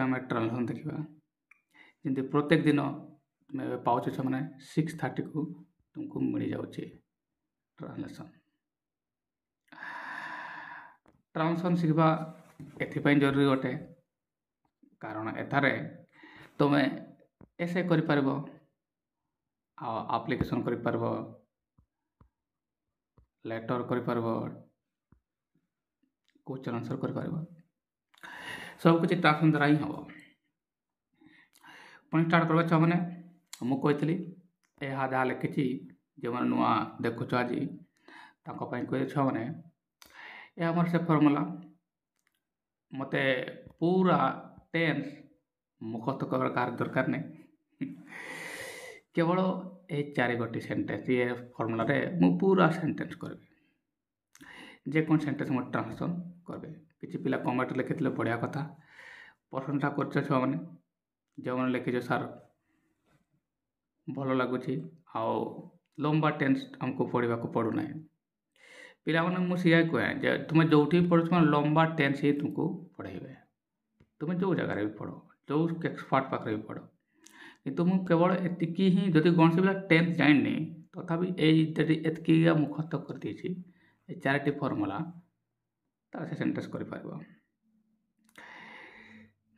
आम ट्रांसलेसन देखा जमी प्रत्येक दिन तुम्हें पाच छुआ मैंने 6:30 को तुमको मिल जाऊे ट्रांसलेसन। ट्रांसलेसन शिखा एपाई जरूरी अटे कारण एथारे तुम्हें एसे कर आप्लिकेशन कर लेटर कर क्वेश्चन आंसर कर सब कुछ ट्रांसलेसन द्वारा ही हम। पुणी स्टार्ट करवा छुआ मैंने मुझे यह जहाँ लिखी जो मैंने नुआ देखुच आज कह छुआ मैंने यह आमर से फर्मूला मत पूरा टेन्स मुखस्त कर दरकार नहीं केवल ये 4 गोटी सेंटेंस ये फर्मूला मु पूरा सेंटेंस करी जेको सेंटेंस मुझे ट्रांसलेसन करी। किसी पिला कमेंट लिखी बढ़िया कथा प्रशंसा कर छुआ मैंने जो मैंने लिखी सार भल लगुच लंबा टेन्स हमको पढ़ा पड़ूना पिला मुझे कहे तुम्हें जो पढ़ु लंबा टेन्स ही तुमको पढ़ेबे तुम्हें जो जगार भी पढ़ जो एक्सपर्ट पाखे भी पढ़ कि मुझे केवल एतिकी ही जदि कौन से पिला टेन्स जानी तथापि एतिकी मुखस्त कर देछि 4टी फर्मूला से सेंटेंस कर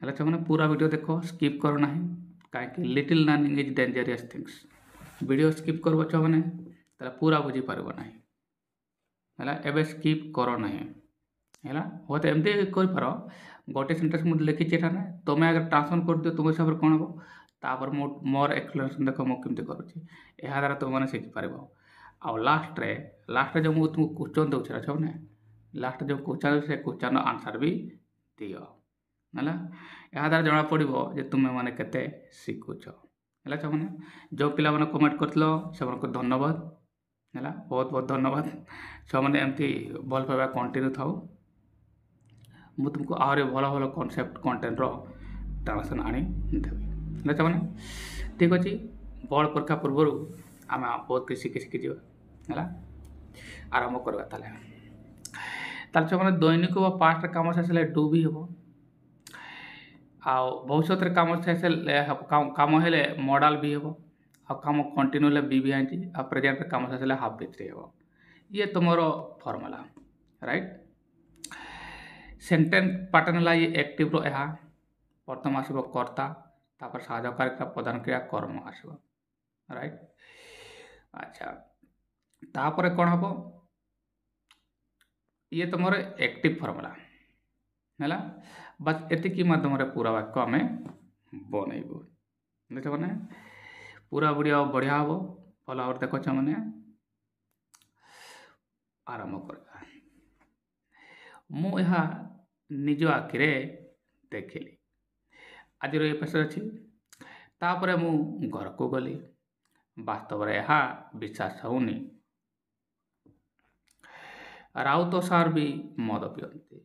मैंने पूरा वीडियो देख स्किप करना कहीं little learning is dangerous things video skip कर छुआ मैंने पूरा बुझी पार ना है एवं स्किप कर ना है हूँ तो एमती कर गोटे सेंटेंस मुझे लिखी ना तुम्हें अगर ट्रांसलेशन कर दियो तुम हिसाब से कौन हम तापर मोर एक्सप्लेनेशन देख मुझे करुँच यह द्वारा तुमने शिखिपार आ लास्ट जो मुझे तुमको क्वेश्चन दूसरा छो ना लास्ट जो क्वेश्चन से क्वेश्चन आंसर भी दियो है यह द्वारा जना पड़ो जे तुम्हें मैंने केते शिखुच है छो मैंने जो पिला मैंने कमेंट कर धन्यवाद है बहुत बहुत धन्यवाद छो मैंने एमती भल पाइबा कंटिन्यू थाउ मु तुमको आहरी भल भल कॉन्सेप्ट कंटेंट ट्रांसलेशन आनी देवी है मैंने ठीक अच्छे बड़ परीक्षा पूर्व आम बहुत किसी शिखी है आरंभ करवा ताले मैंने दैनिक व पास्ट कम से डू भी हम आ भविष्य कम से कम हेले मॉडल भी हम आ कम कंटिन्यू बी भी आई आ प्रेजेंट कम से हाफ भी हम ये तुम फर्मूला राइट सेंटेंस पैटर्न है ये एक्टिव रो यह प्रथम आसब कर्ता तापर साहाय्यकारी प्रधान क्रिया कर्म आसब राइट अच्छा तापर कौन हम ये तुम एक्टिव फर्मूला है बस एतिकी माध्यम पूरा वाक्य आम बनइबू देख मैंने पूरा वीडियो बढ़िया हम भल भाव देख मैंने आरंभ कर मुझे निज आखिरे देखिली आज ये पेज अच्छी तापर मु घर को गली वास्तव में यह विश्वास होनी राउत सार भी मद पियंती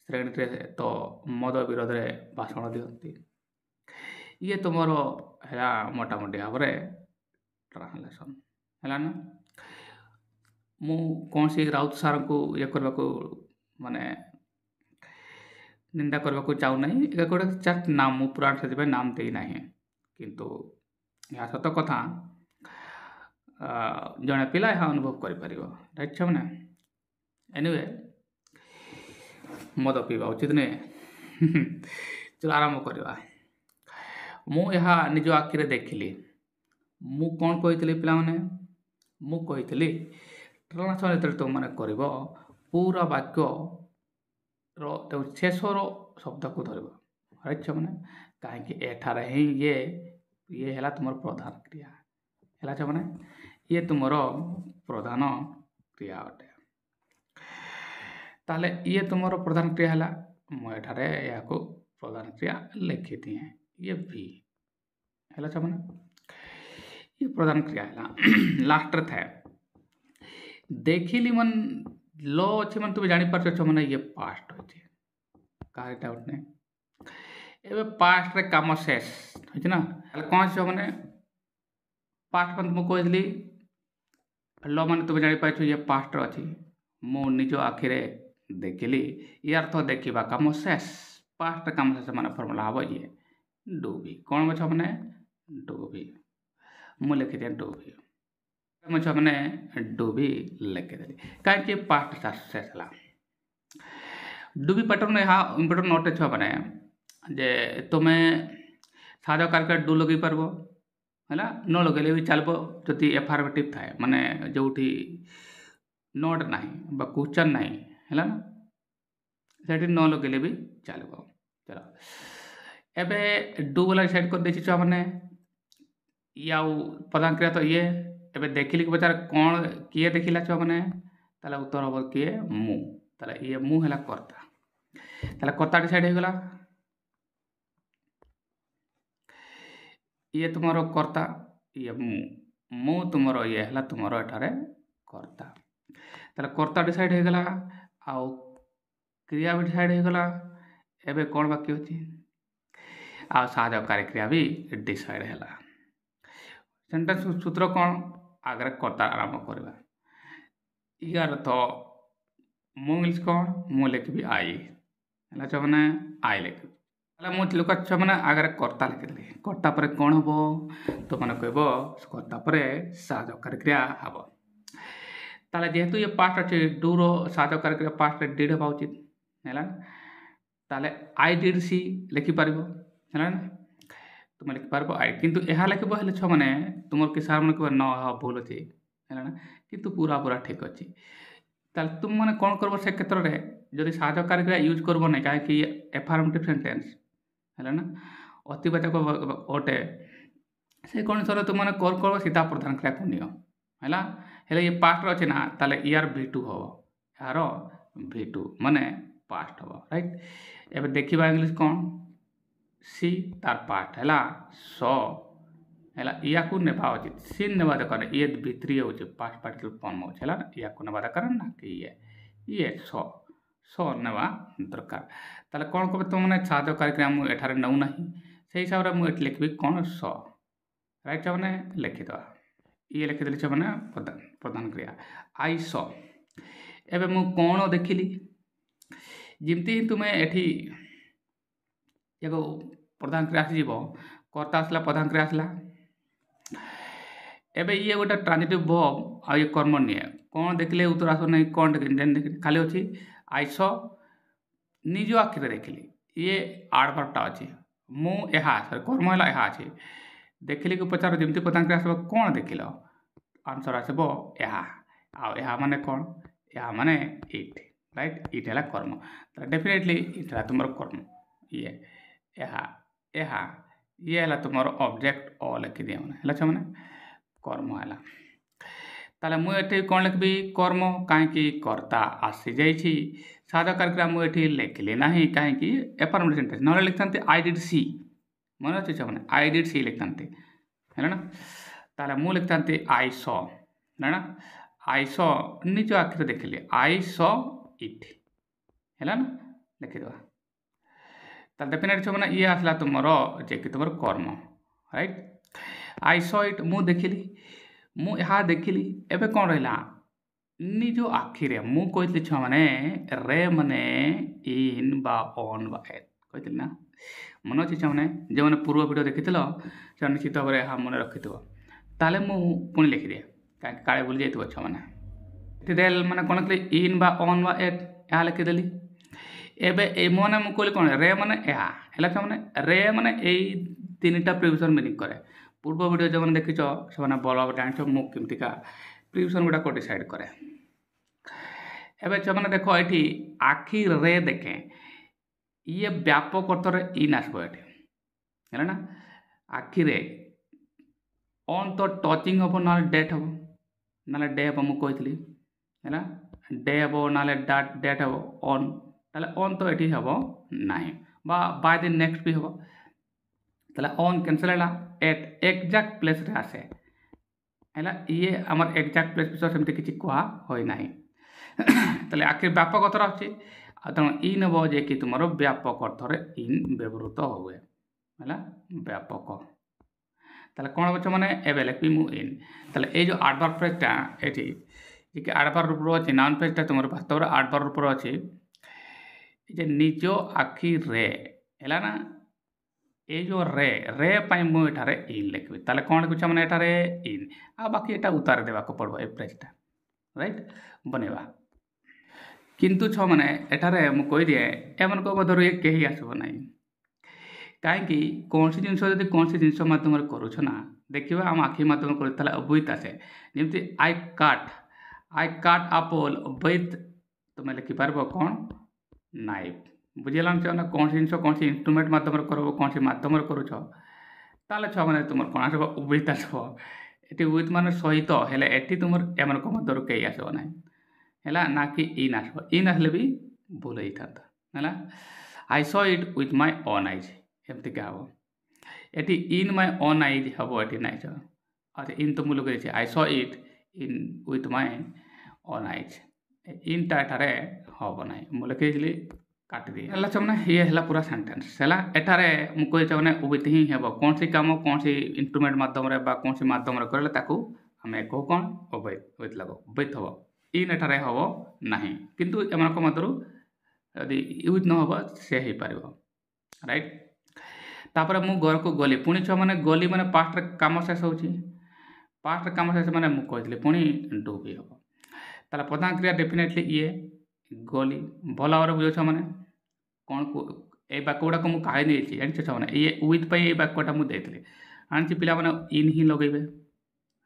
श्रेणी तो मद विरोध में भाषण दिखती ये तुम है मोटामोटी भाव ट्रांसलेसन है ना मु कौन सी राउत सार को ये करने को माने निंदा करने को चाहूना एक गोटे जस्ट नाम मु पुराण से नाम देना किंतु यह सत कथा जड़े पिला यह अनुभव कर राइट छे मैंने एनीवे मद पीवा उचित नहीं चलो आरंभ करवा मुझ निज आखिरे देखिली मु कौन कही पिला माने मु कही ट्रांसलेशन जो तुम मैंने कर पूरा वाक्य शेषर शब्द को धर राइट छे मैंने कहीं एठार ही ये है तुम प्रधान क्रिया है मैंने ये तुम प्रधान क्रिया अटे ताले ये तुम प्रधान क्रिया है मुझे या प्रधान क्रिया लिखी थी ये भी है मैंने ये प्रधान क्रिया है लास्ट थे देखिली मन लो अच्छे मन तुम जापार मैंने ये पास्ट अच्छे कहा डाउट नहीं एवं पास्ट रे काम शेष होना कौन से मैंने पास्ट मन तुमको कहली लो मैंने तुम जापार ये पास्ट अच्छी मु निज आखिरे देखिली ये अर्थ देखा काम शेष पास्ट काम से माने फॉर्मूला हम ये डू बी कौन बच्चा मैंने डू बी मु लिखी दिए डू बी बच्चा मैंने डू बी लिखिदेली कहीं पास्ट शेष है डू बी पैटर्न यहाँ इम्पोर्टेंट नोट छुआ मैंने जे तुम साधा कार्य डू लगे पार है न लगे भी चलो जदि एफर्मेटिव थाए माने जो नोट ना क्वेश्चन ना है ना से न लगे भी चलो चलो एबे डू वाला डिसाइड कर देछि छुआ मैंने या प्रधान क्रिया तो ये एबे देखिली बचार कौन किए देखिला छुआ मैंने ताले उत्तर हम किए मु ताले ये मु है कर्ता ताले कर्ता डिसाइड हो गला ये तुमरो कर्ता ये मु तुमरो ये है तुमरो एठारे कर्ता ताले कर्ता डिसाइड हो गला आउ क्रिया भी डिसाइड हो गला एबे कौन बाकी अछि आ साधकारी क्रिया भी डिसाइड है सेंटेंस सूत्र कौन आगे कर्ता आरंभ करवा यार तो मु इंग्लिश कौन मु लिखी आई है मैंने आई लिखी मुझे लोक मैंने आगे कर्ता लिखिदेली कर्ता पर कौन हम तो मैंने कह कर्ता पर साधकारी क्रिया हम ताले जेहेतु ये पास्ट अच्छे डू रो साधकारी क्रिया पास्ट डिड हवा उचित है ताले आई डिड सी लिखिपार है तुम लिखिपार आई किंतु यह लिखब हेल्ले छ मैंने तुम कि सार मैंने कह न भूल अच्छे है किंतु पूरा पूरा ठीक अच्छे ताले तुम मैंने कौन कर से क्षेत्र में जदि साधकारी क्रिया यूज करब ना कहीं एफर्मेटिव सेंटेंस है ना अतिवाचक अटे से कौन सर तुम मैंने कल कर सीधा प्रधान क्रिया को नियो है ये पास्ट अच्छे ना ताले यार V2 हम यार V2 माने पास्ट हम राइट एबे देखिबा इंग्लिश कौन सी तार पास्ट है सो है या को नेबा उचित सी नेबा दरकार ये भित्री हो पास्ट पार्टिकल फॉर्म हो या को नेबा दरकार ना कि ये सो नेबा दरकार ताले कौन कब तुम मैंने साधकारी क्रिया मुझे एठारे नौ ना से हिसाब से मुझे लिखी कौन सो राइट मैंने लिखिद ये लिखिदेली मैंने प्रधान क्रिया आई सो एबे मु कौन देखिली जमती तुम्हें एठी एगो प्रधान क्रिया आसीज कर्ता आसला प्रधान क्रिया आसला एबे ये गोटे ट्रांजिटिव वर्ब आ ये कर्म निये कौन देखले उत्तर आस ना कौन देख खाली अच्छी आई सो निज आखिरे देखिली ये आडवर्बटा अच्छी मु यहाँ कर्म है यहाँ अच्छे देखिली कि पचार जमी प्रधान क्रिया आस कौन देख आंसर आसब यहाँ माने कौन यहाँ माने इट राइट इट है कर्म डेफिनेटली इट है तुम कर्म ये यहाँ ये है तुम ऑब्जेक्ट ओ लिखी दिए है मैंने कर्म है ताले मुझे कौन लिखी कर्म कहीं कर्ता आसी जाइए साधकारी क्रिया मुझे लिखिली ना कहीं एफर्मेटिव सेंटेंस ना लिखता आई डिड सी मन अच्छे मैंने आई डिड सी लिखता है ना ताले मु लिखता आई सो है ना आई सो निज आखिर देखिली आई सो इट है ना लिखिद डेफिनेटली मैंने ये आसला तुम जे कि तुम कर्म राइट आई सो इट मु देखिली मु यहाँ देखिली एबे कौन रहा निज आखिरे मु कही छुआ मैंने रे माने इन बा ऑन बा एट कही ना मन अच्छे छुआ मैंने जो मैंने पूर्व वीडियो देखी से निश्चित भाव में मन रखि ताले मु पुणी लिखिदिए कहीं काले भूल जाइए छुआ मैंने मैंने कौन कहली इन बा ऑन बा एट यहाँ लिखिदेली एबे मैंने मुझे कहली कौन रे माने यहाँ है मैंने रे माने तीन टा प्रिपोजिशन मीनिंग करे पूर्व वीडियो जो मैंने देखी से भल जान मुझा प्रिपोजिशन गुड़ाक डिसाइड करे एबे मैंने देख ये आखि रे देखे ये व्यापक अर्थ इन आसब है ना आखि रे ऑन तो टचिंग हम ना डेट हम ना डे हम मुझे है ना डे हम ना डेट हम ऑन ताले ऑन तो ये हम ना बाय द नेक्स्ट भी हम ताले ऑन कैंसल है एट एक्जाक्ट प्लेस रे आसे है ये आमर एक्जाक्ट प्लेस विषय सेमती किसी कह होई नाही ताले आखिर व्यापक अर्थ अच्छे तेणु इन हम जे कि तुम व्यापक अर्थ इन व्यवहृत हुए है व्यापक ताले कौन बच्चे मैंने एवं लिखी मु इन ताले ये जो एडवर्ब फ्रेजटा ये एडवर्ब रूप अच्छे नाउन फ्रेजटा तुम वास्तव एडवर्ब रूप अच्छे निज आखि रे है ना ये जो रे रे पाई मु एठारे इन लिखबी ताले कोन कुछ माने एठारे इन आ बाकी एटा उतार देबा को पड़बो ए फ्रेजटा राइट बनेबा किंतु छ माने एठारे मु कहि दिए एमन को मधुर ये केही आसबो नाही काहेकि कौन सी जिनस जदि कौन सी जिनस माध्यम करूछ ना देखिबा हम आखि माध्यम कर ताले अबुइत आसे जेमति आई काट एप्पल अबुइत तुम लिखि पारबो कोन नाइफ बुझिलान छ ना कौन सी जिनस कौन सी इंस्ट्रूमेंट माध्यम करबो कौन सी माध्यम करूछ ताले छ माने तुमर कोन आसबो अबुइत आसबो एटी उइथ माने सहित हेले एटी तुमर एमन को मधुर केही आसबो नाही हैला ना कि इन आसबो इन आसले भी भूल होई थाता हैला आई saw it with my own eyes एमती क्या हम ये इन माय ओन आईज हम ये ना अच्छा इन तो मुझे कही I saw it in with my own eyes in टाइटारे हम ना मुझे कही काटिदी है चमने ये है पूरा सेंटेंस है एठारे मुझे मैंने उबित ही हे कौन सी काम कौन सी इंस्ट्रूमेंट माध्यम कौन सी माध्यम करें आम कौ कौन उबित लगो उबित हम इन एठारे हम ना किंतु एम मध्य यदि यूज न हो से ही पार राइट तापर मु घर को गली पुणी छ मैंने गली मैंने पास्ट काम शेष हो पास्ट काम शेष मैंने मुझे पुणी डू भी हम ताला प्रधान क्रिया डेफिनेटली ये गली भल भाव बुझे मैंने कौन को ये वाक्य गुड़ाक मुझे कही नहीं जानी मैंने ये विथ पे ये वाक्यटा मुझे आनी पिला मैंने इन ही लगे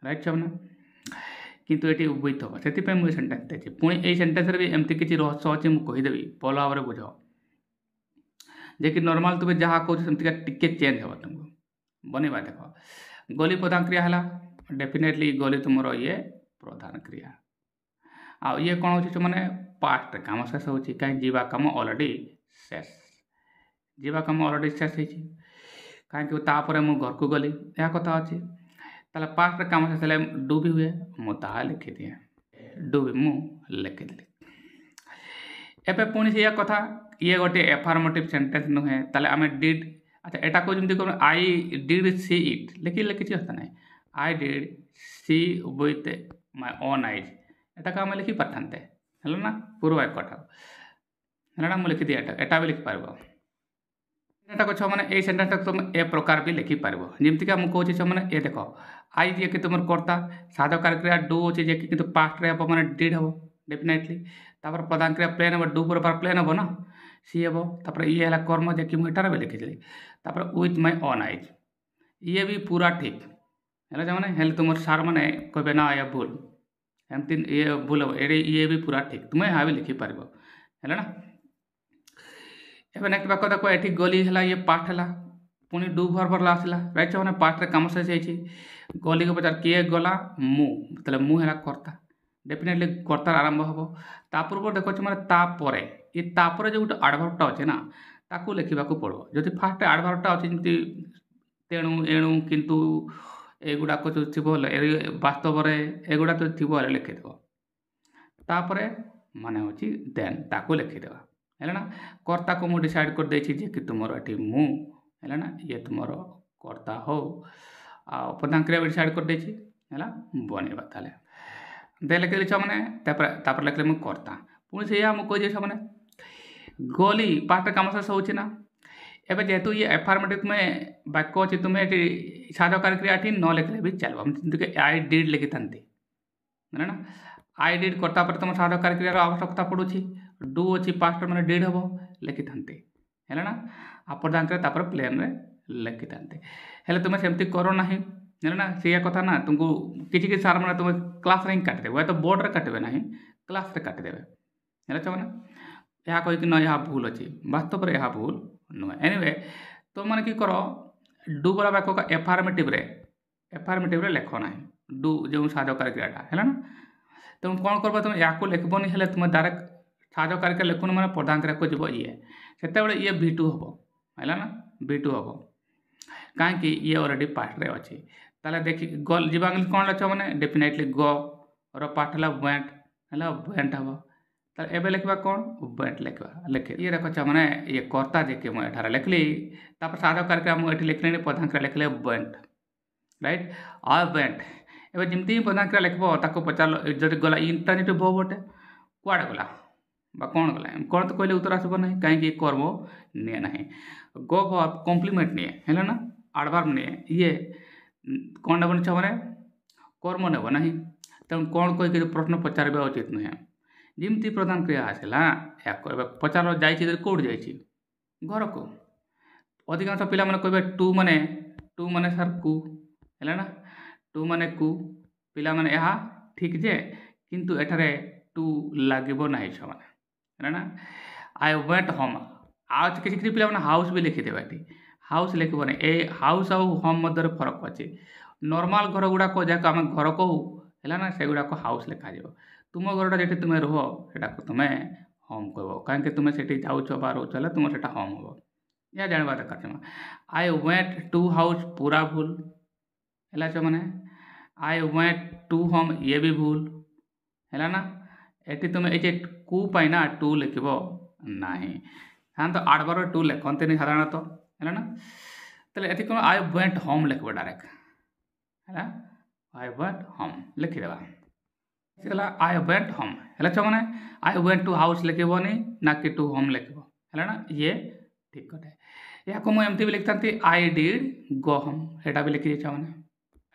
राइट छमने किंतु ये विथ हम से मुझे सेन्टेन्स देती पुणी ये सेन्टेन्स भी एमती किसी रहस्य अच्छे मुझे कहीदेवी भल भाव बुझ जे कि नॉर्मल तुम्हें जहाँ कहो सेमती टिके चेंज हो तुमको बनवा देख गली प्रधान क्रिया है डेफिनेटली गली तुम ये प्रधान क्रिया आ ये कौन हो मैंने पास्ट काम शेष हो कहीं जीवा कम अलरेडी शेष जीवा कम अलरेडी शेष हो कहीं तापर मु घर को गली यह कथा अच्छे ताले पास्ट काम शेष है डू भी हुए मुझे लिखि दिए डू भी मु लिखिदी एवं पुणी से कथा ये गोटे एफर्मेटिव सेंटेंस नुहे ताले आम डिड अच्छा एटा को जमी कह आई डिड सी इट लिखिले किसी होता ना I did see with my own eyes एटा को आम लिखि पारते है ना पूर्व वाक्यटा है ना मुझे लिखि दिए एटा भी लिखि पार एटा को मैंने ये सेंटेंस तुम ए प्रकार भी लिखि पार जमीक मुझे कहे मैंने ये देख आई जे कि तुम कर्ता साधक क्रिया डू अच्छे जे कि पास्ट रे हम मैंने डिड हम डेफिनेटली तापर प्रधान क्रिया प्लेन हम डू पर प्लेन हम ना सी हम तापर ये है कर्म जे कि मुझे भी लिखी तापर विथ माय ओन आईज ये भी पूरा ठीक है मैंने हेल्ले तुम सार मैंने कहे ना या भूल एमती ये भूल हम ये भी पूरा ठीक तुम्हें यहाँ भी लिखि पार है ना एवं नेक्स्ट वाक्य देखो ये गली है ये पास्ट है पुणी डू भर आसला राइट मैंने पास्ट कम शेष हो गली को पचार किए गला मुझे मु है कर्ता डेफिनेटली कर्तार आरंभ हम तापूर्व देखो मैंने तापर ये तापर जो गोटे आडभर्वटा अच्छे ना ताकू लिखा पड़ो जदि फास्ट आडभर्वटा अच्छे जमी तेणु एणु किंतु एगुड़ाक जो थी वास्तव में एगुड़ा तो थी लिखिदेव तापर माने हूँ देन ताकू लिखिदेवा है ना कर्ता को मुझे डिसाइड कर देछि जे कि तुम ये मु है ना ये तुम कर्ता हो आ प्रधान क्रिया भी डिसाइड कर देछि है बनवा ताले दे लिख दी मैंने तापर लिखले मु कर्ता पुणी से मुझे कही मैंने गली पास्ट काम शेष हो एवं जेहेतु ये एफर्मेटिव में वाक्य अच्छे तुम्हें ये साधक क्रिया न लिखले भी चलो जमीक आई डिड लिखि था है ना आई डिड कर्ता पर तुम साधक क्रियार आवश्यकता पड़ुछि डू अच्छी पास्ट मैंने डिड हम लिखि था है ना आ प्रधान क्रिया तापर प्लेन रे लिखि था हेल्ले तुम्हें सेमती करो ना है ना से कथा ना तुमको किसी सार मैंने तुम क्लास रे काटिदेव तो बोर्ड रे काटे ना क्लास रे काटिदेवे है मैंने यह कहीकि न यह भूल अच्छी वास्तव में यह भूल नुहे एनीवे तो मैंने कि कर डू वाला वाक्य का एफर्मेटिव रे लिख ना डू जो साधक क्रियाटा है ना तुम कौन कर तुम या लिखबनी हेल्ले तुम डायरेक्ट साधक क्रिया लिखुन मैंने प्रधान क्रिया को जीव ये से ये V2 हम है ना V2 हम कहीं ये अलरेडी पास्ट रे अच्छी ताले देखी गल जीवा कौन लक्ष्य मैंने डेफिनेटली गर पास्ट है वेंट है वेंट हम एवं लिखा कौन वेंट लिखे ये देखो मैंने ये कर्ता जे कि मुझे लिखली तापर साधक क्रिया मुझे लिखली प्रधान क्रिया लिखले वेंट राइट आ वेंट एवं जमी प्रधान क्रिया लिखब ताको पचार जब गला इंटरनेटिव भव गोटे कुआड़े गला कौन गला कौन तो कहले उत्तर आसब ना कहीं कर्म निए ना गो वर्ब कम्प्लीमेंट निए है ना एडवर्ब निए ये कौन ने छ मैंने कर्म नेब ना तेणु कौन कहीकि प्रश्न पचार उचित नुहे जमी प्रधान क्रिया आसला या पचार जाइए कौट जा घर को अधिकांश पिला माने कहबे टू माने सर कु है ना टू माने कु पिला माने यह ठीक जे किंतु एठारे टू लागो ना है ना आई वेंट होम आज किसी किसी पिला माने हाउस भी लिखिदेवे ये हाउस लिखबने ए हाउस आउ होम मध्य फरक अच्छे नॉर्मल घर गुड़ाक जहाँ आम घर कहू है ना से गुड़ाक हाउस लिखा तुम घरटा जो तुम्हें रुह से तुम्हें होम कह कहीं तुम्हें से जाऊच बा रोच तुम से होम हम यह जानवा दरकार आई वेंट टू हाउस पूरा भूल है मैंने आई वेंट टू होम ये भी भूल है ना ये तुम्हें ये कु पाइना टू लिख ना हाँ तो आडबार टू लिखते नहीं साधारणतः है ना तेल ये कौन आई वेंट होम लिख डायरेक्ट है आई वेंट होम लिखिदेवा आई वेंट होम है मैंने आई वेंट टू हाउस लिखनी ना कि टू होम लिख है ना ये ठीक कटे या को मुझे भी लिखता आई डिड गो होम एटा भी लिखी देछा माने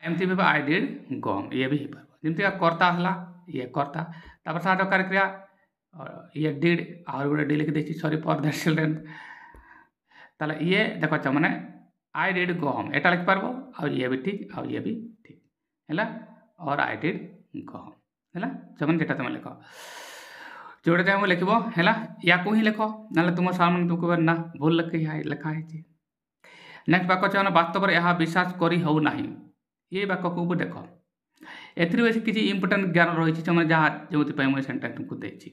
एमती भी आई डिड गो होम ये भी ही पार जमती कर्ता हला ये कर्ता तापर साधक कार्य क्रिया ये डिड और गोटे डी लिखि देछि सॉरी फॉर दैट चिल्ड्रन ताले ये देखो माने आई डिड गो होम एटा लिख पारबो और ये भी ठीक और ये भी ठीक हैला और आई डिड गो होम हैला जमन जेटा तुम लिख जोड़े चाहे लिख है या को ही लिख ना तुम सामने तुमको ना भूल लिखाई नेक्स्ट वाक्य चाहे वास्तव में यह विश्वास करी हो ना ये वाक्य को देख एथि बेस किसी इंपोर्टेंट ज्ञान रही जहाँ जो मुझे सेन्टेन्स तुमको देती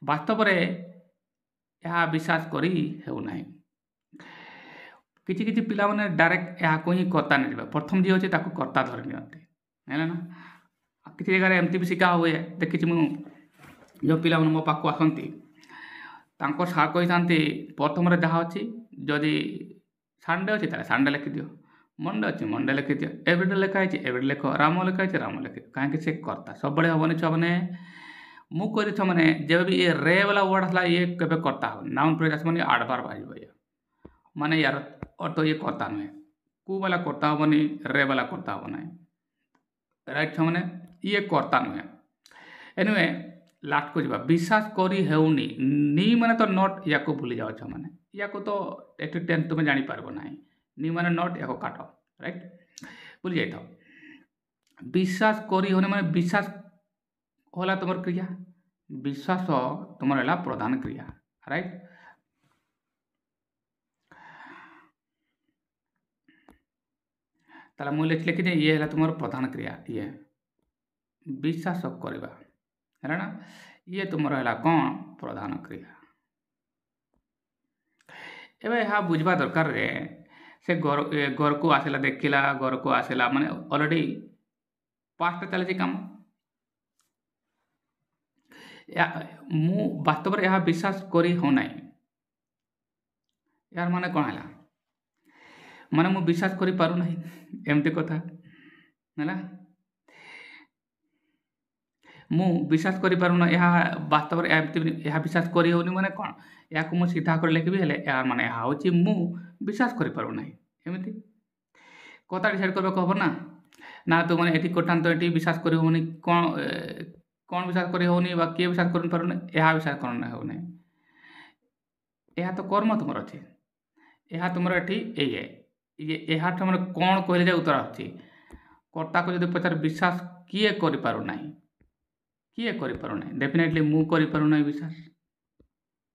वास्तव में यह विश्वास करी हो ना किसी पिला माने डायरेक्ट यहाँ को ही कर्ता नहीं प्रथम जी अच्छे कर्ता धरी नियंती है ना किसी जगह एमती भी शिखा हुए देखी मुझे जो पिला मो पाक आसती सार कही था प्रथम जहाँ अच्छी जदि संडे अच्छी संडे लिखिदि मंडे अच्छी मंडे लिखिदि एवरीडे लिखाई एवरीडे लिख राम लिखाई राम लिख कहीं से कर्ता सब हेनी छुआ मैंने मुझे कही मैंने जब भी ये रे वाला वर्ड आसला ये केवे कर्ता हो नाउन फ्रेज आस मैंने एडवर्ब आ माने यार अर्थ ये कर्ता नुहे कु वाला कर्ता हेनी रे वाला कर्ता हम ना राइट मैंने ये कर्ता नुहे एनिवे लास्ट को जा विश्वास करी हेउनी नी माने तो नॉट या को भूली जाओ माने या को तो 8 to 10 तुम्हें जानी पारबो ना नी माने नॉट या को काट राइट भूली जाई था विश्वास करी होने माने विश्वास होला तुमर क्रिया विश्वास तुमर होला प्रधान क्रिया राइट ताला मु लिखि दे ये होला तुमर प्रधान क्रिया ये विश्वास करवा है ना ये तुम रहा कौन प्रधान क्रिया एवं यह बुझा दरकार रे से घर को आसला देखला घर को आसला माने ऑलरेडी पास्ट चलती कम मु वास्तव यह विश्वास करी हो ना यार माने कौन है माने मु विश्वास करी पारु नहीं एमती कथा है मु विश्वास करि पारुना यह वास्तव में यह विश्वास करी होनी माने कौन या को मु सीधा कर लिखबी हेले यार माने यह होची मु विश्वास करि पारु नाही एमिति कथा डिसाइड करबे कहबो ना तो माने एटी कोठान तो एटी विश्वास करी होनी कौन विश्वास करी होनी बा के विश्वास करि पारुना यह विश्वास करना हो नाही यह तो कर्म तुमर अछि यह तुमर एटी ये यह माने कौन कहले जे उत्तर अछि कर्ता को जदि पचार विश्वास किए करि पारु नाही किए करें डेफिनेटली मु करें विश्वास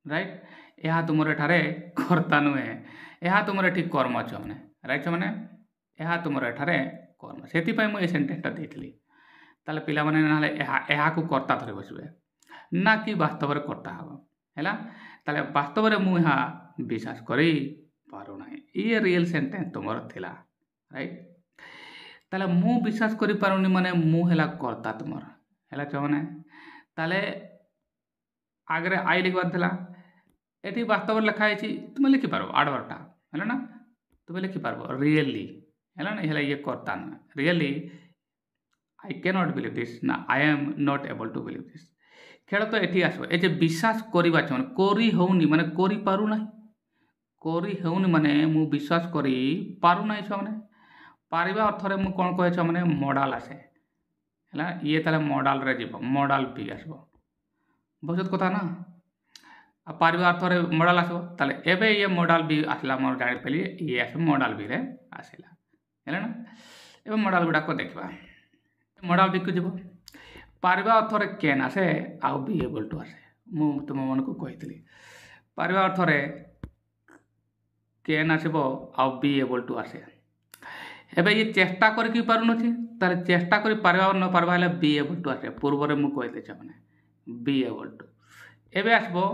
राइट यह तुम एठारे कर्ता नुहे यह तुम ये कर्म अच्छे मैंने राइट मैंने यह तुम एठारे कर्म से मुझे सेन्टेन्सटा देती ताले पिला माने ना यह को कर्ता धरी बसबे ना कि वास्तव में कर्ता हम है ताले वास्तव में मुझे यहाँ विश्वास करी पारु ना ये रियल सेन्टेन्स तुम थिला राइट ताले मु विश्वास करी पारुनी माने मु हैला कर्ता तुमर है मैंने ताले आगे आई लिखबार ये वास्तव लिखाई तुम लिखिपार आडवर्बटा है ना तुम लिखिपार रियली है ना ये कर्ता ना really I can not believe this ना I am not able to believe this खेल तो ये आसो ए विश्वास करवा छे करी होनी माने करी पारु नाही करी होनी माने मु विश्वास करी पारु नाही छुआ माने पारिबा अर्थ रे मु कोन कहे छ माने मॉडल आसे हला ये ताले मॉडल रे जीव मॉडल बी आसबो बहुत कथा ना आ पारिबा अर्थ रे मॉडल आसबो ताले एबे ये मॉडल बी आसला मोर जानि पेली ये आसे मॉडल बी रे आसिला हला ना एबे मॉडल गुडा को देखबा मॉडल बी को जीव पारिबा अर्थ रे कैन आसे आ बी एबल टू आसे मु तुम मन को कहितली पारिबा अर्थ रे कैन आसीबो आ बी एबल टू आसे एबे ये चेष्टा करके पारुनछि ताले चेष्टा करि पारबा न पारबा हले बी एबल टू आसे पूर्व रे मु कहिते छ माने बी एबल टू एबे आसबो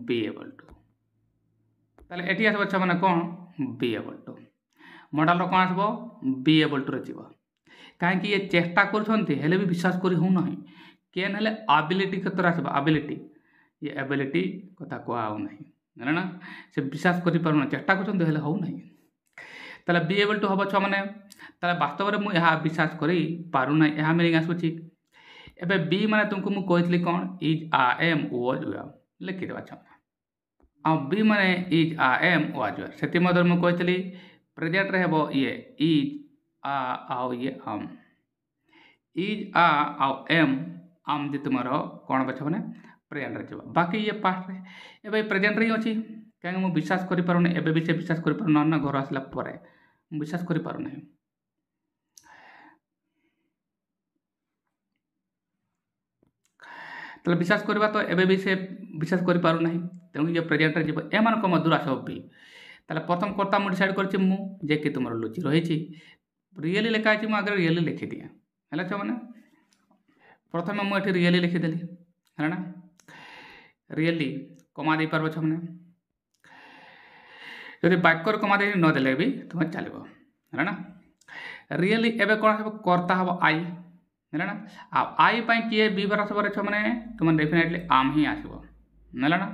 बी एबल टू ताले एटी आसबो छ माने कोन बी एबल टू मॉडल रो कोन आसबो बी एबल टू रे जीवो काहे कि ये चेष्टा करछन्ती हेले भी विश्वास करि हो नाही केन हेले एबिलिटी के तरह आसबो एबिलिटी ये एबिलिटी कथा को आउ नाही ना से विश्वास करि पारुना चेष्टा करछन्ती हेले हो नाही ताले बी एबल टू हबो छ माने ताले वास्तव रे मु यहा विश्वास करि पारु ना यहा मीनिंग आसुची एबे बी माने तुमको मु कहितली कोन इज आ एम वाज वे लिखि देबा छ आ बी माने इज आ एम वाज वे सेति मदर मु कहितली प्रेजेंट रे हबो ये इज आ आउ ये आम इज आ आउ एम आम जे तुमरो कोन बछ माने प्रेजेंट रे जबा बाकी ये पास्ट रे एबे प्रेजेंट रे अछि काहे मु विश्वास करि पारु नै एबे भी से विश्वास करि पारु ना घर आसला परे मु विश्वास करि पारु नै तले विश्वास करबा तो एबे भी से विश्वास करि पारु नाही तेनु जे प्रेजेंट रे जीव ए मान को मधुर आसो बी तले प्रथम कर्ता मु डिसाइड करछि मु जे कि तुमरो लुचि रहि छि रियली लिखा छि मु अगर रियली लिखि दिया हला छ माने प्रथम मु एठी रियली लिखि देली हला ना रियली कमा दे पारबो छ माने यदि वाक्य कमा दे न देले भी तुम चलिबो हला ना रियली एबे कोन हबो कर्ता हबो आई हला ना आ आई पई किए बी बर सबरे छ माने तुम डेफिनेटली आम ही आसीबो हला ना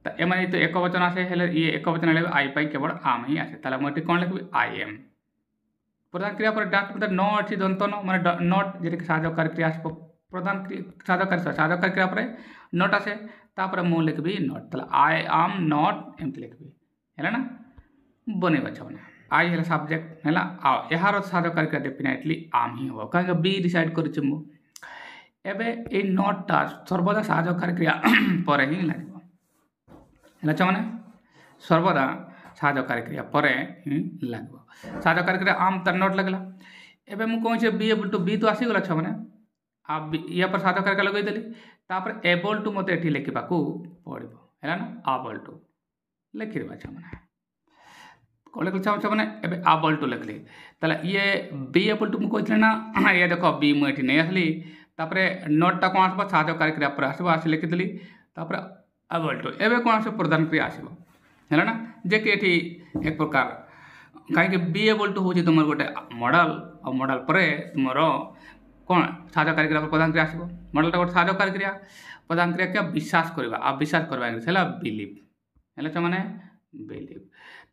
त ए माने तो एक वचन आसे हेले ये एक वचन ले आई पई केवल आम ही आसे ताला मोटी कोन लिखबी आई एम प्रधान क्रिया पर डाट मतलब न अछि दंत न माने नॉट जेते साधक क्रिया आसबो प्रधान साधक क्रिया पर नॉट आसे तापर मु लिखबी नॉट ताला आई एम नॉट एम लिखबी है ना बने बचाने आई है सब्जेक्ट है आ यार साधक क्रिया डेफिनेटली आम ही हो कहीं बी डिसाइड कर एबे ए नॉटटा सर्वदा साधक क्रिया पर ही लगे माने सर्वदा साधक क्रिया पर ही लगे साधक क्रिया आम तर नॉट लगला एबे मु कहै बी एबल टू बी तो आसी गला छ माने आ या पर साधक क्रिया लगै देली तापर एबल टू मते एठी लिखिबा को पड़िबो हैला ना एबल टू लिखि देबा छ माने को लिखल छ माने एबे एबल टू लिखली तले ये बी एबल टू मु कहथले ना ये देखो बी मु एठी नै आसली तापर नोट ता को आसबो साधक क्रिया पर आसबो आसी लिखि देली तापर एबल टू एबे को आसे प्रधान क्रिया आसबो हैला ना जे कि एठी एक प्रकार काहे कि बी एबल टू होची तुमर गोटे मॉडल और मॉडल पर तुमरो कोन साधक क्रिया पर प्रधान क्रिया आसबो मॉडल ता गोटे साधक क्रिया प्रधान क्रिया के विश्वास करबा आ विश्वास करबा हैला बिलीव हैला छ माने बिलीव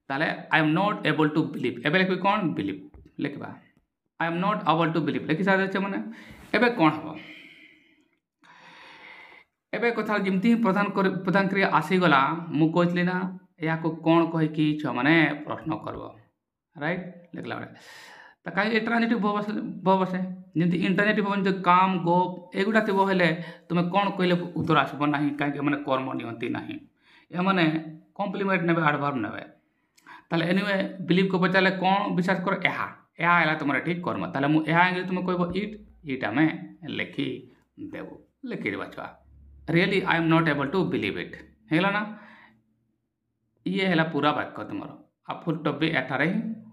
ताले I am not able to believe एबे लिखबी कोन बिलीव लिखबा I am not able to believe लिखि सादे छ माने एबे कोन हबो एबे कथा जिमती प्रधान क्रिया आसी गला मु कहथले ना या को कोन कहि कि छ माने प्रश्न करबो राइट लिखला बडे त काई ट्रांजिटिव वर्ब बसे जेंति इंटरनेटिव वर्ब जे काम गो एगुडा थिबो हेले तुमे कोन कहले उत्तर आसबो नाही काई माने कर्म नियंती नाही ए माने कॉम्प्लीमेंट नेबे एडवर्ब नेबे ताले एनीवे बिलीव को पचाले कोन विश्वास कर एहा एहा हैला तुमरे ठीक कर्म ताले मु एहा इंग्लिश तुमे कहबो इट आमे लिखि देबो लिखि देबा छवा really I am not able to believe it हेला ना ये हैला पूरा वाक्य तुमरो आ फुल टॉप भी एठारे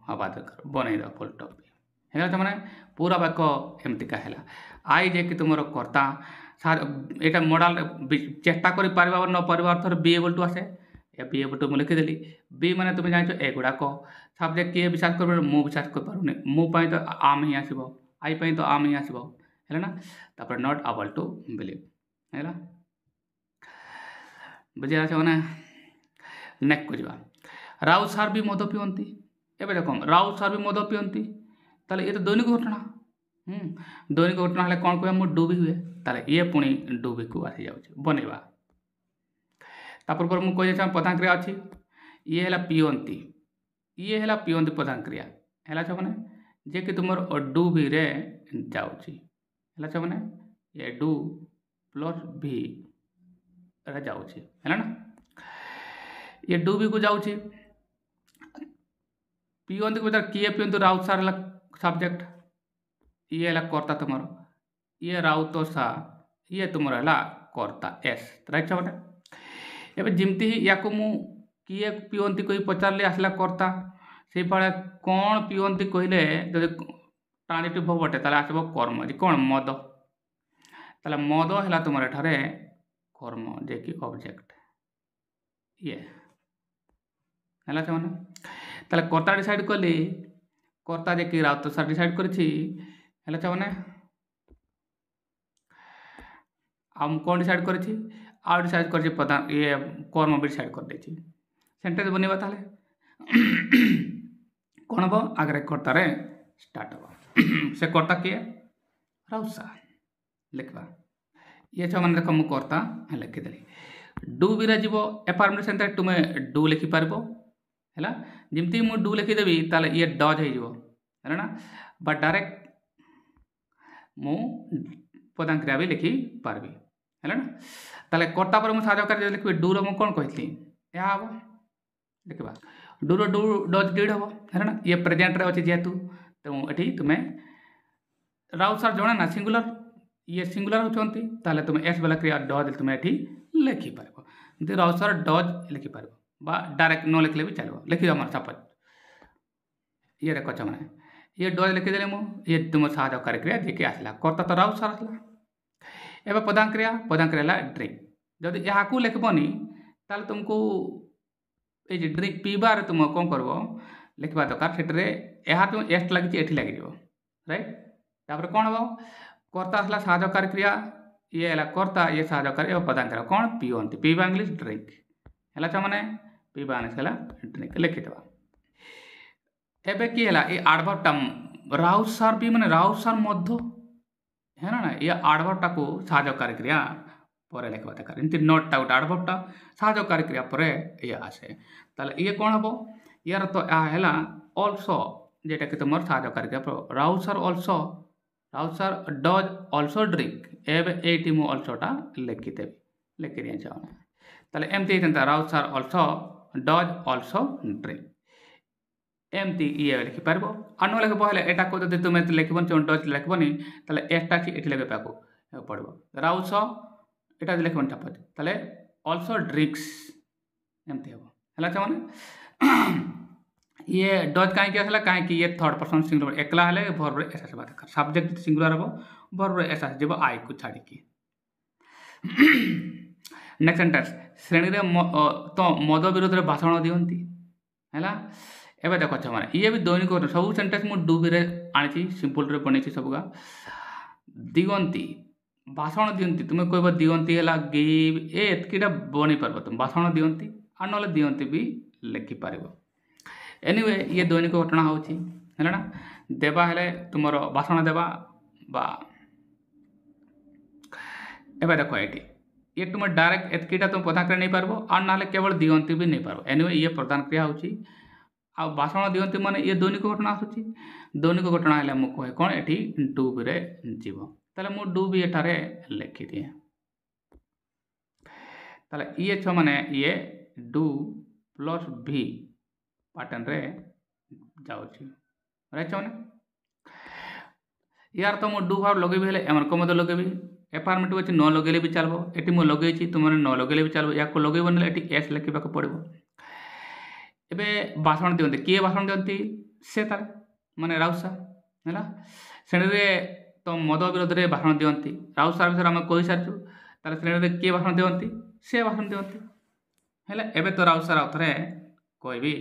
हवा दरकार बनै द फुल टॉप भी हेला त माने पूरा वाक्य एमति का हैला आई जे कि तुमरो कर्ता एटा मॉडल चेष्टा करि पारिबा न पारिबा अर्थ बी एबल टू आसे ए बी एबल टू मु लिखि देली बी माने तुम जानिछो एगुडा को सब्जेक्ट के विश्वास करबो मु विश्वास कर पारुने मु पई तो आम ही आसीबो आई पई तो आम ही आसीबो हैला ना तापर नॉट एबल टू बिलीव हैला बुझिया छ माने नेक को राउ सार भी मद पियंती एबे देखो राउ सार भी मद पियंती ताले ये तो दैनिक घटना दैनिक घटना हले कोन कहबा मु डूबी हुए ताले ये पुणी डू को आसी जाउछि बनेबा तापर पर मु कहि छ प्रधान क्रिया अछि ये हला पियंती ये हला पियंती प्रधान क्रिया हला छ माने जे कि तुमर डू भी रे जाउछि हला छ माने ये डू प्लस भी रे जाउछि हला ना ये डू भी को जाउछि पियंती को किए पियंती राउत सार हला सब्जेक्ट ये हला कर्ता तुमर ये राउत सा ये तुमर हला कर्ता एस राइट छ माने एबे जिमती या को मु किए पियंती कोई पचारले आसला कर्ता से भाया कौन पियंती कहले जदि ट्रांजिटिव भव बटे ताले आसबो कर्म जे कौन मद ताले मद हला तुमर एठारे कर्म जे कि ऑब्जेक्ट ये हला छ माने ताले कर्ता डिसाइड करली कर्ता जे कि राउत सा डिसाइड करछि हला छ माने हम कौन डिसाइड करछि आ डिसाइड करछि प्रधान ये कर्म भी डिसाइड कर देछि सेंटेंस बनेबा ताले कौन हम आगे कर्ता रे स्टार्ट हम से कर्ता किए राउसा लिखवा ये छ माने देखो मु कर्ता लिखि देली डू भी रे जीवो एफर्मेटिव सेंटेंस तुमे डू लिखि पारबो हैला जिमती मु डू लिखि देबी ताले ये डज हे जीवो हैला ना बट डायरेक्ट मु प्रधान क्रिया भी लिखि पारबी हैला ना ताले कर्ता पर मु साजो कार्य लिखबी डू रो मु कोन कहथली या हबो देखबा डू रो डू डज डिड हबो हैला ना ये प्रेजेंट रे अछि जेतु तो एठी तुमे राउत सर जणा ना सिंगुलर ये सिंगुलर होचंती ताले तुमे एस वाला क्रिया डज तुमे एठी लिखि पारबो जे राउत सर डज लिखि पारबो बा डायरेक्ट नो लिखले भी चलबो लिखि हमर सपोज ये देखो छ माने ये डज लिखि देले मु ये तुम साजो कार्य क्रिया जे के आसला कर्ता तो राउत सर आसला एबे प्रधान क्रिया ला ड्रिंक जदि यहाँ को लिखबनी ताले तुमको ए जे ड्रिंक पीबा रे तुम कोन करबो लिखबा दरकार सेटरे यहाँ तुम एस्ट लागि एठी लागि दिबो राइट तापर कोन हबो कर्ता आसला साजो कार्य क्रिया ये हला कर्ता ये साजो कार्य प्रधान क्रिया कोन पियंती पीबा इंग्लिश ड्रिंक हला छ माने पीबा इंग्लिश हला ड्रिंक लिखि देबा एबे की हला ए एडवर्ब टर्म राउत सर भी माने राउत सर मध्य है ना ये एडवर्ब टा को साजो कार्य क्रिया परे लिखबा दरकार इनती नोट आउट एडवर्ब टा साजो कार्य क्रिया परे ये आसे ताले ये कोन हबो यार तो आ हला आल्सो जेटा कि तुमर साजो कार्य क्रिया Raut sir does also drink एबे एटी मु आल्सो टा लिखि देबी लिखि दिया जाओ ताले एमती हेतंता Raut sir also does also drink एमती ये लिखि पारबो अन लिखबो हले एटा को जदि तुमे लिखबन चोन डज लिखबनी ताले एटा कि एठी लिखबा को पड़बो राउत सर एटा लिखबन सपोज ताले आल्सो ड्रिंक्स एमती हबो हला छ माने ये डज काहे के हला काहे कि ये थर्ड पर्सन सिंगुलर एकला हले वर्ब रे एस बात कर सब्जेक्ट सिंगुलर हबो वर्ब रे एस जेबो आई को छाडी की नेक्स्ट सेंटेंस श्रेणी रे तो मद विरोध रे भाषण दियंती हला एबे देखो छ माने ये भी दैनिक सब सेंटेंस मु डू रे आनी सिंपल रे बनेछि सबगा दिगंती भाषण दियंती तुमे कहबो दियंती हला गिव ए एतकीटा बनी परबो तुम भाषण दियंती आ नले दियंती भी लिखि पारिबो एनीवे ये दैनिक घटना होछि हला ना देबा हले तुमरो भाषण देबा बा एबे देखो एटी ये तुम डायरेक्ट एतकीटा तुम प्रधान क्रिया नहीं पारबो आ नाले केवल दियंती भी नहीं पारबो एनीवे ये प्रधान क्रिया होछि आ भाषण दियंती माने ये दैनिक घटना आसुछि दैनिक घटना हले मु कहे कोन एठी डू रे जीवो ताले मु डू भी एठारे लिखि दिए ताले ये छ माने ये डू प्लस भी पैटर्न रे जाउछि राइट माने यार तो मु डू भाव लगेबी हले एमन को मते लगेबी एफर्मेटिव अछि न लगेले भी चलबो एठी मु लगेछि तुमने न लगेले भी चलबो या को लगेबो नले एठी एस लिखिबा को पड़बो एबे भाषण दियंती किए भाषण दियंती से ताले माने राउसा हैला श्रेणी रे तो मद विरोध रे भाषण दियंती राउत सर विषय हम कहि सारछु ताले श्रेणी रे किए भाषण दियंती से भाषण दियंती हैला एबे तो राउत सर आउथरे कहबी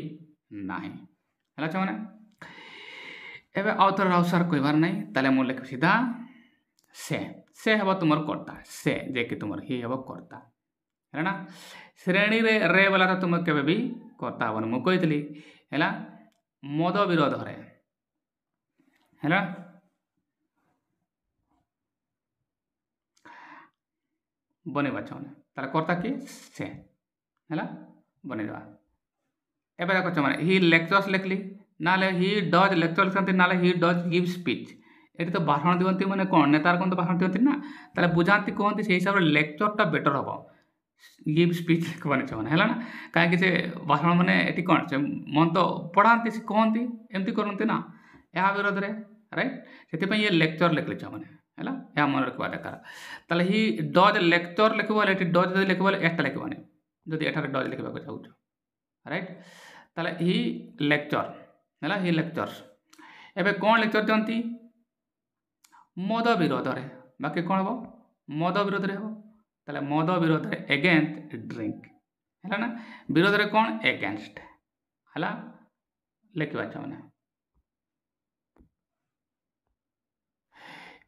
नाही हैला छ माने एबे आउथरे राउत सर कहबार नाही ताले मु लिख सीधा से हबो तुमर कर्ता से जे कि तुमर ही हबो कर्ता है ना श्रेणी रे वाला तो तुम केबे भी कर्ता हबन मु कहितली हैला मद विरोध रे हैला बनेबा छुआने ताले कर्ता किए से है बनईदेवा एबे देख छुआने हि लेक्चर्स लिखली ना हि डज लेक्चर लिखते ना हि डज गिव स्पीच ये तो भाषण दिखती मैंने कौन नेतार कौन तो भाषण दिखती ना ताले बुझाती कहते से हिसाब से लेक्चरटा बेटर हम गिव स्पीच लिखवाने छुआने है ना कहीं से भाषण मैंने ये कौन से मन तो पढ़ाती से कहती एमती करती ना या विरोध में राइट से ये लेक्चर लिखली छुआने है या मन रखा दरकार ताले हि डज लेक्चर लिखबे डज जो लिखबे एटा लिखबानी जदि एठारे डज लिखा चाहूँ राइट ताले हि लेक्चर है हि लेक्चर्स एबे कौन लेक्चर दिखती मद विरोध रे बाकी कौन हम मद विरोध रे हम ताले मद विरोध रे एगेंस्ट ड्रिंक है ना विरोध रे कौन एगेंस्ट है लिखा छुआने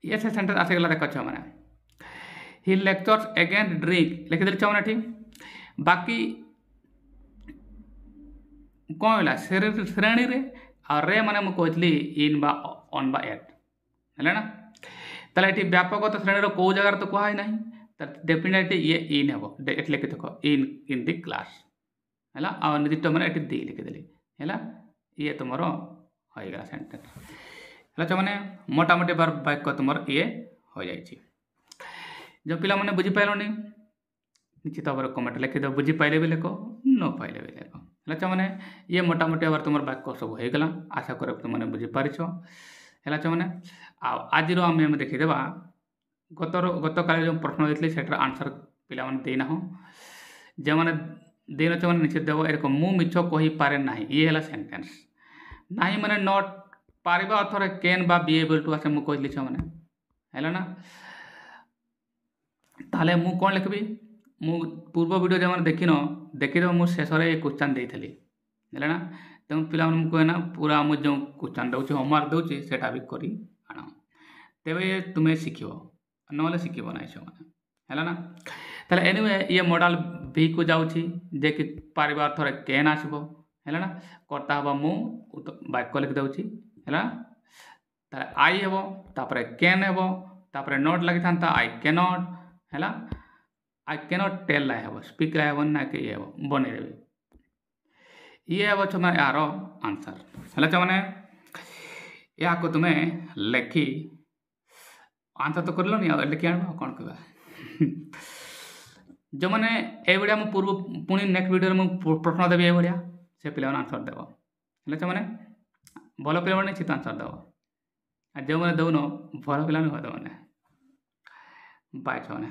ये से सेंटेंस आसीगला देख छुआने हि लेक्चर्स एगेंस्ट ड्रिंक लिखिदेली छुआने ठीक बाकी कौन है श्रेणी रे और रे माने मुझे कहली इन बा ऑन बा एट है ना ताले ये व्यापक श्रेणी कौ जगार तो कहुई ना डेफिनेटली ये इन हम एट लिखि देख इन दि क्लास है आ निर्दिष्ट मैंने ये दी लिखिदेली है ये तुम होगा सेंटेंस है मैंने मोटामोटी बार वाक्य तुम ये हो जाए जो पिला मैंने बुझी पाइलनि निश्चित भाव में कमेंट लिखिद बुझी पाइले भी लिख न पाइले भी लिख है मैंने ये मोटामोटी भाव तुम वाक्य सब होगा आशा कर तुमने बुझी पारिछ है मैंने आज आम देखीदेवा गत काल जो प्रश्न देती से आंसर पिला देना जो मैंने देन से निश्चित देव ए मु मिछ कही पारे ना ये है सेंटेंस ना मैंने नॉट पारिबा अर्थरे कैन बा बी एबल टू आसे मु कहली छुआने है ना ताले मु कौन लिखबी मु पूर्व वीडियो जो मैंने देखिद मुझे शेष में क्वेश्चन देती है ना तेणु पिला कहना पूरा मुझे जो क्वेश्चन दूसरी होमवर्क दूसरी से भी कर आण तेरे तुम्हें शिख ना शिख ना छुआने है ना ताले एनीवे ये मॉडल भी को जाऊँगी जे कि पारिबा अर्थरे कैन आसब है ना कर्ता हम मु वाक्य लिखिदे है ताले आई हे तापर कैन हे तापर नॉट लगी था आई कैनॉट है I cannot tell lie he speak lie he ना कि ये बनईदेवी ये हे छुआ यार आंसर है मैंने या को तुम्हें लिखि आंसर तो कर लो नहीं लिखि आण कौन कह जो मैंने ये भाया मुझे पूर्व पुणी नेक्स्ट वीडियो में प्रश्न देवी ये भाया से पिला आंसर देव है मैंने भल पिला निश्चित आंसर देव जो मैंने दौन भल पिला देव बाय छुआने।